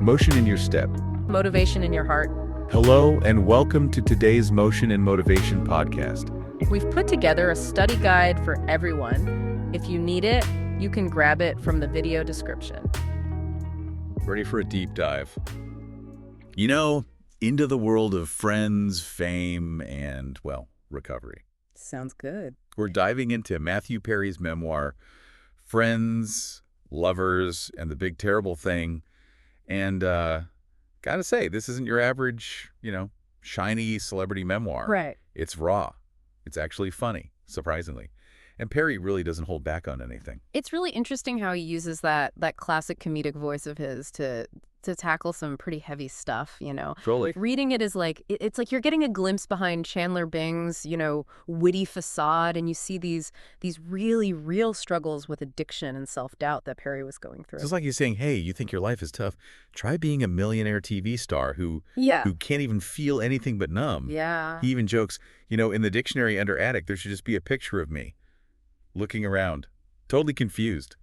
Motion in your step. Motivation in your heart. Hello, and welcome to today's Motion and Motivation podcast. We've put together a study guide for everyone. If you need it, you can grab it from the video description. Ready for a deep dive? You know, into the world of friends, fame, and, well, recovery. Sounds good. We're diving into Matthew Perry's memoir, Friends, Lovers, and the Big Terrible Thing. And gotta say, this isn't your average, shiny celebrity memoir. Right. It's raw. It's actually funny, surprisingly. And Perry really doesn't hold back on anything. It's really interesting how he uses that classic comedic voice of his to tackle some pretty heavy stuff, Totally. Reading it is like, it's like you're getting a glimpse behind Chandler Bing's, witty facade, and you see these really real struggles with addiction and self-doubt that Perry was going through. It's like he's saying, hey, you think your life is tough? Try being a millionaire TV star who can't even feel anything but numb. Yeah. He even jokes, in the dictionary under addict, there should just be a picture of me looking around, totally confused.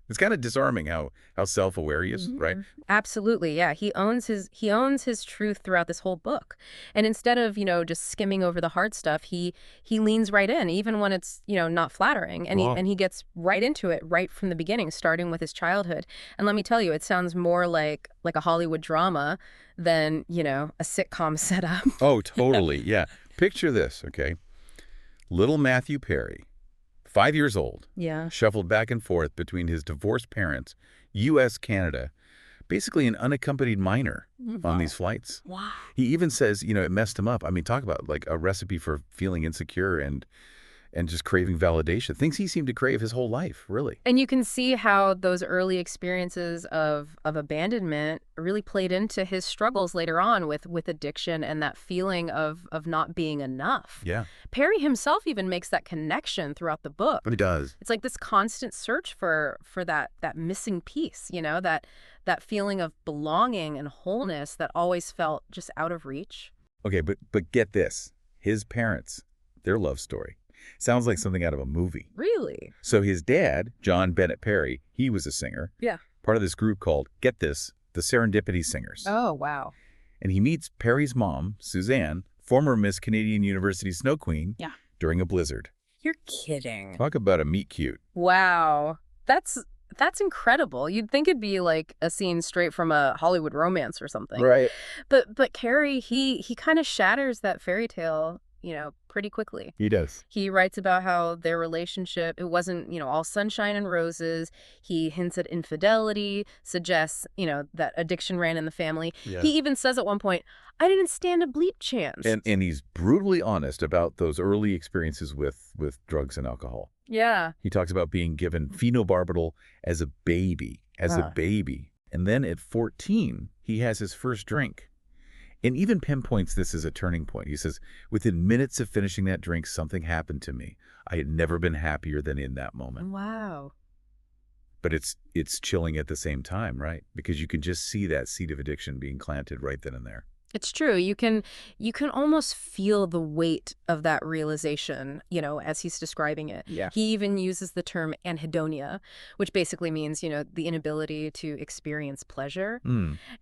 It's kind of disarming how self-aware he is, right? Absolutely, yeah. He owns his truth throughout this whole book. And instead of, just skimming over the hard stuff, he leans right in, even when it's, not flattering. And he gets right into it right from the beginning, starting with his childhood. And let me tell you, it sounds more like a Hollywood drama than, a sitcom setup. Oh, totally, yeah. Picture this, okay? Little Matthew Perry, 5 years old, shuffled back and forth between his divorced parents, U.S., Canada, basically an unaccompanied minor on these flights. Wow. He even says, it messed him up. I mean, talk about like a recipe for feeling insecure and just craving validation, things he seemed to crave his whole life, really. And you can see how those early experiences of abandonment really played into his struggles later on with addiction and that feeling of not being enough. Yeah. Perry himself even makes that connection throughout the book. He does. It's like this constant search for that missing piece, that feeling of belonging and wholeness that always felt just out of reach. Okay, but get this. His parents, their love story. Sounds like something out of a movie. Really? So his dad, John Bennett Perry, he was a singer. Yeah. Part of this group called, get this, the Serendipity Singers. Oh, wow. And he meets Perry's mom, Suzanne, former Miss Canadian University Snow Queen, during a blizzard. You're kidding. Talk about a meet cute. Wow. That's incredible. You'd think it'd be like a scene straight from a Hollywood romance or something. Right. But Carrie, he kind of shatters that fairy tale, pretty quickly. He does. He writes about how their relationship, it wasn't, all sunshine and roses. He hints at infidelity, suggests, that addiction ran in the family. Yeah. He even says at one point, I didn't stand a bleep chance. And he's brutally honest about those early experiences with drugs and alcohol. Yeah. He talks about being given phenobarbital as a baby, And then at 14, he has his first drink. And even pinpoints this as a turning point. He says, within minutes of finishing that drink, something happened to me. I had never been happier than in that moment. Wow. But it's chilling at the same time, right? Because you can just see that seed of addiction being planted right then and there. It's true. You can almost feel the weight of that realization, as he's describing it. Yeah. He even uses the term anhedonia, which basically means, the inability to experience pleasure.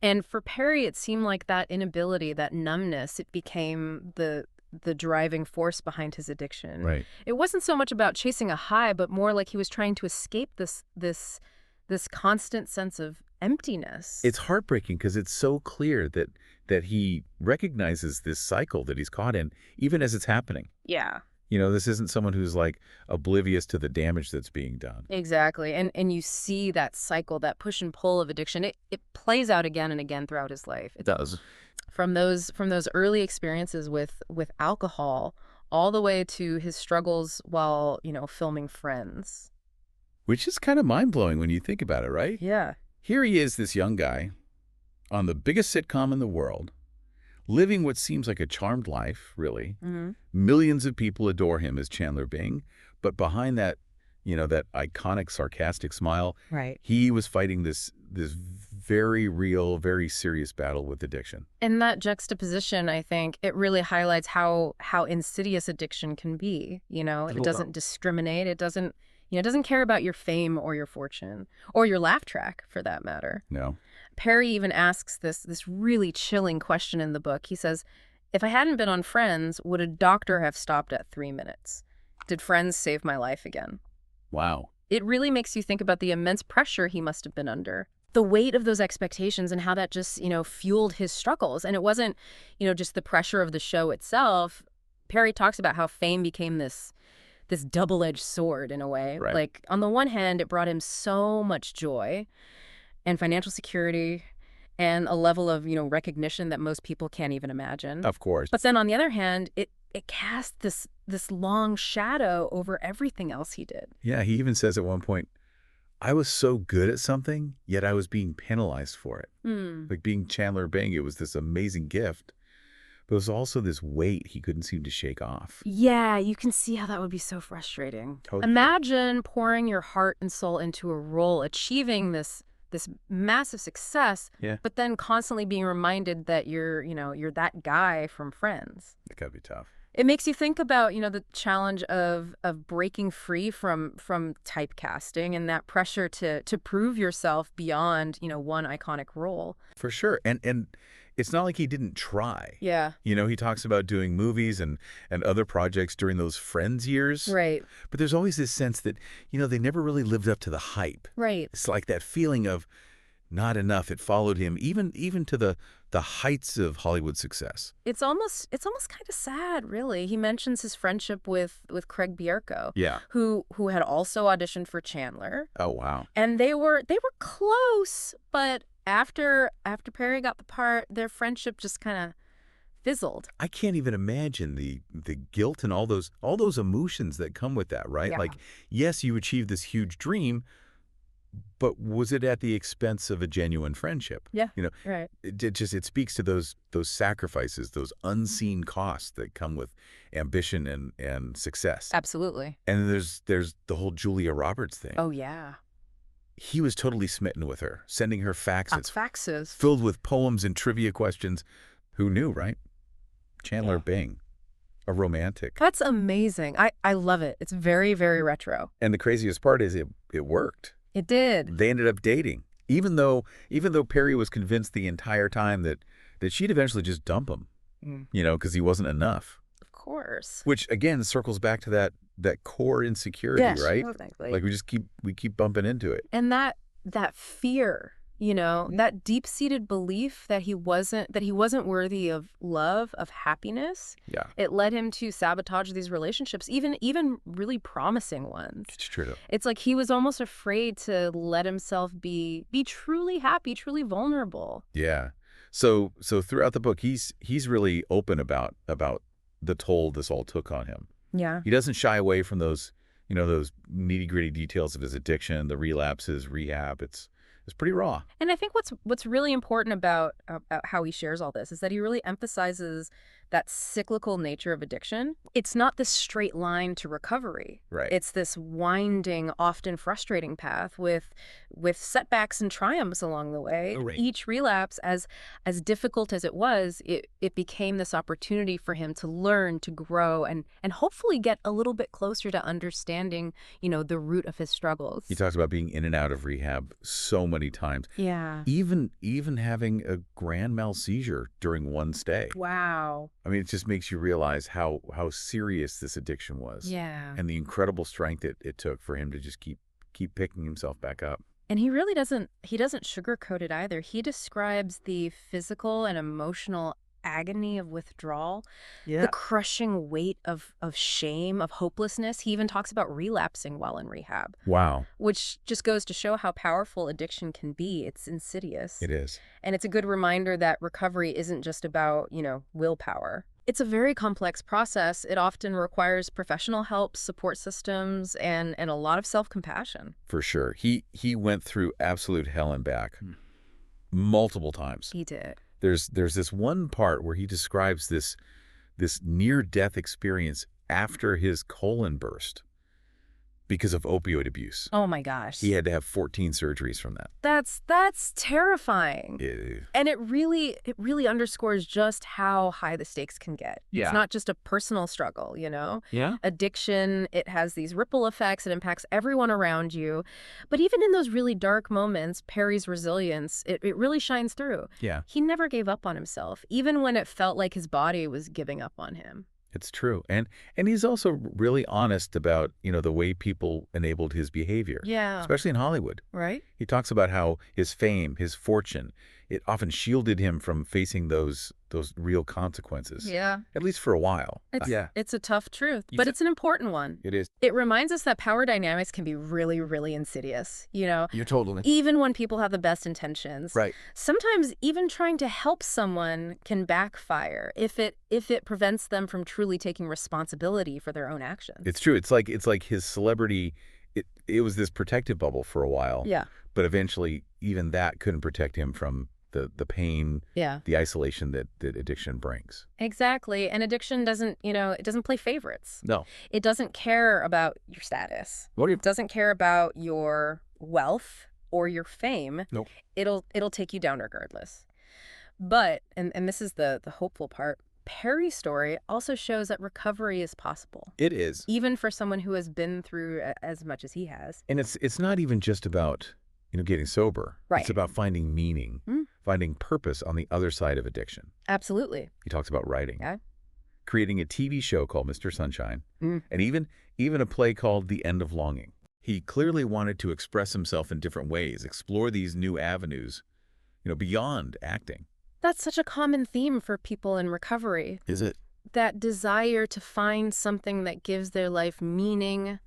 And for Perry, it seemed like that inability, that numbness, it became the driving force behind his addiction. Right. It wasn't so much about chasing a high, but more like he was trying to escape this constant sense of emptiness. It's heartbreaking because it's so clear that he recognizes this cycle that he's caught in, even as it's happening. Yeah. This isn't someone who's like oblivious to the damage that's being done. Exactly. And you see that cycle, that push and pull of addiction. It plays out again and again throughout his life. It does. From those early experiences with alcohol all the way to his struggles while, filming Friends. Which is kind of mind-blowing when you think about it, right? Yeah. Here he is, this young guy, on the biggest sitcom in the world, living what seems like a charmed life, really. Mm-hmm. Millions of people adore him as Chandler Bing, but behind that, that iconic sarcastic smile, right, he was fighting this very real, very serious battle with addiction. And that juxtaposition, I think, it really highlights how insidious addiction can be. It doesn't discriminate. It doesn't Doesn't care about your fame or your fortune, or your laugh track, for that matter. No. Perry even asks this really chilling question in the book. He says, if I hadn't been on Friends, would a doctor have stopped at 3 minutes? Did Friends save my life again? Wow. It really makes you think about the immense pressure he must have been under. The weight of those expectations and how that just, fueled his struggles. And it wasn't, just the pressure of the show itself. Perry talks about how fame became this double-edged sword in a way. Right. Like, on the one hand, it brought him so much joy and financial security and a level of, recognition that most people can't even imagine. Of course. But then on the other hand, it cast this long shadow over everything else he did. Yeah, he even says at one point, I was so good at something, yet I was being penalized for it. Like being Chandler Bing, it was this amazing gift, but it was also this weight he couldn't seem to shake off. Yeah, you can see how that would be so frustrating. Totally. Imagine pouring your heart and soul into a role, achieving this massive success, but then constantly being reminded that you're that guy from Friends. It gotta be tough. It makes you think about, the challenge of breaking free from typecasting and that pressure to prove yourself beyond, one iconic role. For sure. And it's not like he didn't try. Yeah. He talks about doing movies and other projects during those Friends years. Right. But there's always this sense that, they never really lived up to the hype. Right. It's like that feeling of not enough. It followed him even to the heights of Hollywood success. It's almost kind of sad, really. He mentions his friendship with Craig Bierko, who had also auditioned for Chandler. Oh, wow. And they were close, but after Perry got the part, their friendship just kind of fizzled. I can't even imagine the guilt and all those emotions that come with that, right? Yeah. Like, yes, you achieved this huge dream, but was it at the expense of a genuine friendship? Yeah. Right. It speaks to those sacrifices, those unseen costs that come with ambition and success. Absolutely. And there's the whole Julia Roberts thing. Oh, yeah. He was totally smitten with her, sending her faxes. Faxes. Filled with poems and trivia questions. Who knew, right? Chandler Bing, a romantic. That's amazing. I love it. It's very, very retro. And the craziest part is it worked. It did. They ended up dating, even though Perry was convinced the entire time that she'd eventually just dump him, because he wasn't enough. Of course. Which again circles back to that core insecurity, right? Exactly. Like we keep bumping into it. And that fear, that deep-seated belief that he wasn't worthy of love, of happiness. Yeah. It led him to sabotage these relationships, even really promising ones. It's true. It's like he was almost afraid to let himself be truly happy, truly vulnerable. Yeah. So throughout the book, he's really open about the toll this all took on him. Yeah. He doesn't shy away from those nitty-gritty details of his addiction, the relapses, rehab. It's pretty raw. And I think what's really important about how he shares all this is that he really emphasizes that cyclical nature of addiction. It's not this straight line to recovery. Right. It's this winding, often frustrating path with setbacks and triumphs along the way. Oh, right. Each relapse, as difficult as it was, it became this opportunity for him to learn, to grow, and hopefully get a little bit closer to understanding, the root of his struggles. He talks about being in and out of rehab so many times. Yeah. Even having a grand mal seizure during one stay. Wow. I mean, it just makes you realize how serious this addiction was. Yeah. And the incredible strength it took for him to just keep picking himself back up. And he really doesn't sugarcoat it either. He describes the physical and emotional agony of withdrawal, the crushing weight of shame, of hopelessness. He even talks about relapsing while in rehab. Wow. Which just goes to show how powerful addiction can be. It's insidious. It is. And it's a good reminder that recovery isn't just about, willpower. It's a very complex process. It often requires professional help, support systems, and a lot of self-compassion. For sure. He went through absolute hell and back multiple times. He did. There's this one part where he describes this near-death experience after his colon burst. because of opioid abuse. Oh my gosh. He had to have 14 surgeries from that. That's terrifying. Ew. And it really underscores just how high the stakes can get. Yeah. It's not just a personal struggle, you know? Yeah. Addiction, it has these ripple effects. It impacts everyone around you. But even in those really dark moments, Perry's resilience, it really shines through. Yeah. He never gave up on himself, even when it felt like his body was giving up on him. It's true. And he's also really honest about, the way people enabled his behavior. Yeah. Especially in Hollywood. Right? He talks about how his fame, his fortune, it often shielded him from facing those real consequences. Yeah. At least for a while. It's a tough truth, but it's an important one. It is. It reminds us that power dynamics can be really, really insidious, You're totally. Even when people have the best intentions. Right. Sometimes even trying to help someone can backfire if it prevents them from truly taking responsibility for their own actions. It's true. It's like his celebrity, it was this protective bubble for a while. Yeah. But eventually even that couldn't protect him from the pain, the isolation that addiction brings. Exactly. And addiction doesn't, it doesn't play favorites. No. It doesn't care about your status. It doesn't care about your wealth or your fame. Nope. It'll take you down regardless. But, and this is the hopeful part, Perry's story also shows that recovery is possible. It is. Even for someone who has been through as much as he has. And it's not even just about, getting sober. Right. It's about finding meaning, finding purpose on the other side of addiction. Absolutely. He talks about writing. Yeah. Creating a TV show called Mr. Sunshine, and even a play called The End of Longing. He clearly wanted to express himself in different ways, explore these new avenues, beyond acting. That's such a common theme for people in recovery. Is it? That desire to find something that gives their life meaning,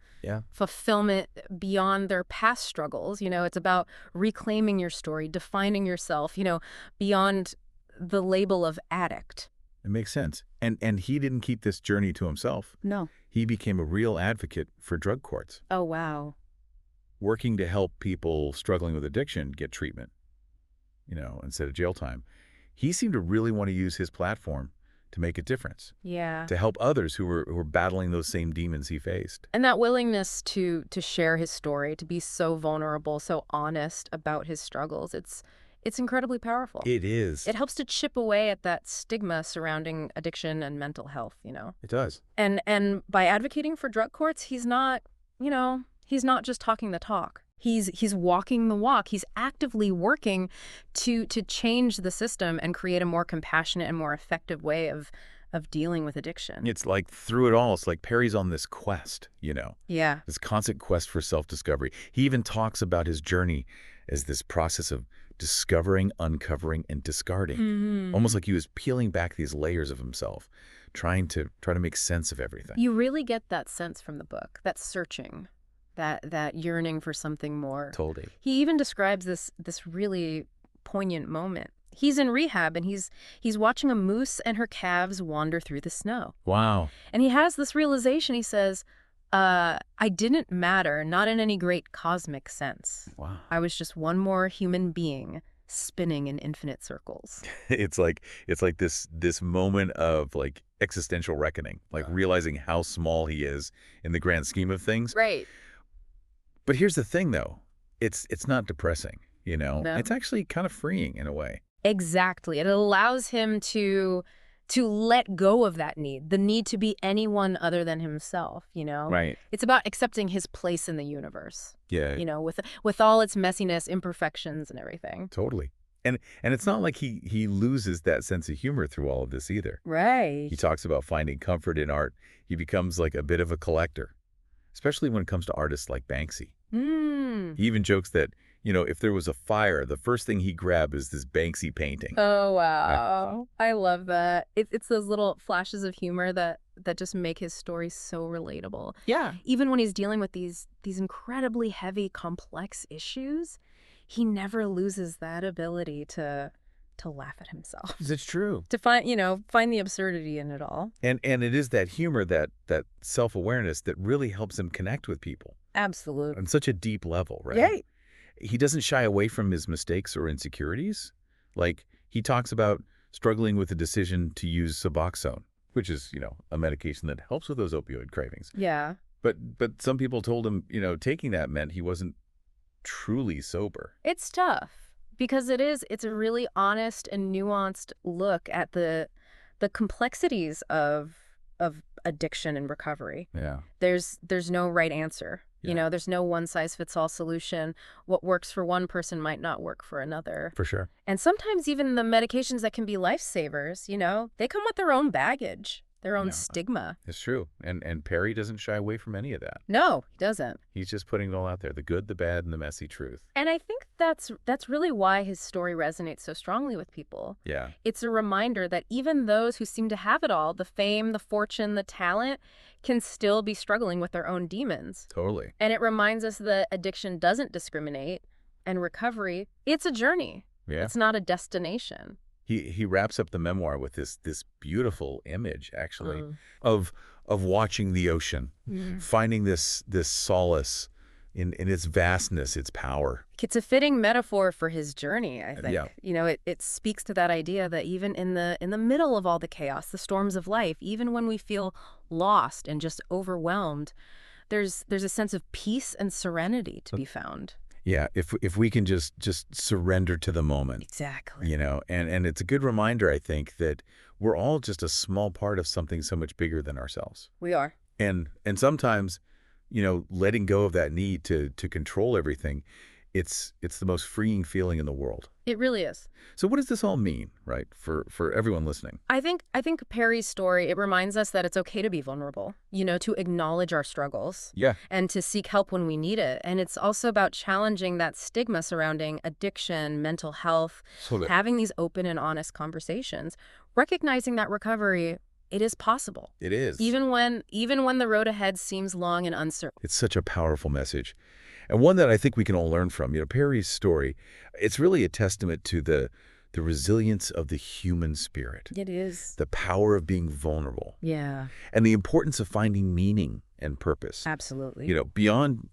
fulfillment beyond their past struggles. It's about reclaiming your story, defining yourself, beyond the label of addict. It makes sense. And he didn't keep this journey to himself. No. He became a real advocate for drug courts. Oh, wow. Working to help people struggling with addiction get treatment, instead of jail time. He seemed to really want to use his platform to make a difference. Yeah. To help others who were battling those same demons he faced. And that willingness to share his story, to be so vulnerable, so honest about his struggles, it's incredibly powerful. It is. It helps to chip away at that stigma surrounding addiction and mental health, It does. And by advocating for drug courts, he's not just talking the talk. He's walking the walk. He's actively working to change the system and create a more compassionate and more effective way of dealing with addiction. It's like through it all, it's like Perry's on this quest, Yeah. This constant quest for self-discovery. He even talks about his journey as this process of discovering, uncovering, and discarding. Almost like he was peeling back these layers of himself, trying to make sense of everything. You really get that sense from the book, that searching, that yearning for something more. Totally. He even describes this really poignant moment. He's in rehab and he's watching a moose and her calves wander through the snow. Wow. And he has this realization. He says, I didn't matter, not in any great cosmic sense. Wow. I was just one more human being spinning in infinite circles. It's like this moment of like existential reckoning, like realizing how small he is in the grand scheme of things. Right. But here's the thing, though. It's not depressing, No. It's actually kind of freeing in a way. Exactly. It allows him to let go of that need, the need to be anyone other than himself, Right. It's about accepting his place in the universe. Yeah. With all its messiness, imperfections, and everything. Totally. And it's not like he loses that sense of humor through all of this either. Right. He talks about finding comfort in art. He becomes like a bit of a collector, especially when it comes to artists like Banksy. He even jokes that, if there was a fire, the first thing he'd grab is this Banksy painting. Oh, wow. I love that. It's those little flashes of humor that just make his story so relatable. Yeah. Even when he's dealing with these incredibly heavy, complex issues, he never loses that ability to laugh at himself. It's true. To find the absurdity in it all. And it is that humor, that self-awareness that really helps him connect with people. Absolutely. On such a deep level, right? Right. He doesn't shy away from his mistakes or insecurities. Like, he talks about struggling with the decision to use Suboxone, which is, a medication that helps with those opioid cravings. Yeah. But some people told him, taking that meant he wasn't truly sober. It's tough because it's a really honest and nuanced look at the complexities of addiction and recovery. Yeah. There's no right answer. Yeah. There's no one-size-fits-all solution. What works for one person might not work for another. For sure. And sometimes even the medications that can be lifesavers, they come with their own baggage, their own stigma. It's true. And Perry doesn't shy away from any of that. No, he doesn't. He's just putting it all out there, the good, the bad, and the messy truth. And I think that's really why his story resonates so strongly with people. Yeah. It's a reminder that even those who seem to have it all, the fame, the fortune, the talent, can still be struggling with their own demons. Totally. And it reminds us that addiction doesn't discriminate, and recovery, it's a journey. Yeah. It's not a destination. He wraps up the memoir with this beautiful image, actually, of watching the ocean, finding this solace in its vastness, its power. It's a fitting metaphor for his journey, I think. Yeah. It speaks to that idea that even in the middle of all the chaos, the storms of life, even when we feel lost and just overwhelmed, there's a sense of peace and serenity to be found. Yeah, if we can just surrender to the moment. Exactly. And it's a good reminder, I think, that we're all just a small part of something so much bigger than ourselves. We are. And sometimes, letting go of that need to control everything, it's the most freeing feeling in the world. It really is. So what does this all mean, right, for everyone listening? I think Perry's story, it reminds us that it's okay to be vulnerable, to acknowledge our struggles. Yeah. And to seek help when we need it. And it's also about challenging that stigma surrounding addiction, mental health, having these open and honest conversations, recognizing that recovery, it is possible. It is. Even when the road ahead seems long and uncertain. It's such a powerful message. And one that I think we can all learn from. Perry's story, it's really a testament to the resilience of the human spirit. It is. The power of being vulnerable. Yeah. And the importance of finding meaning and purpose. Absolutely. Beyond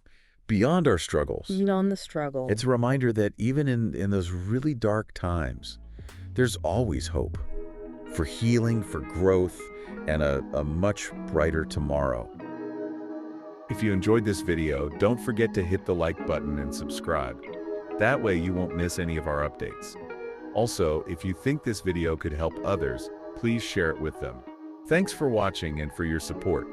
our struggles. Beyond the struggle. It's a reminder that even in those really dark times, there's always hope for healing, for growth, and a much brighter tomorrow. If you enjoyed this video, don't forget to hit the like button and subscribe. That way you won't miss any of our updates. Also, if you think this video could help others, please share it with them. Thanks for watching and for your support.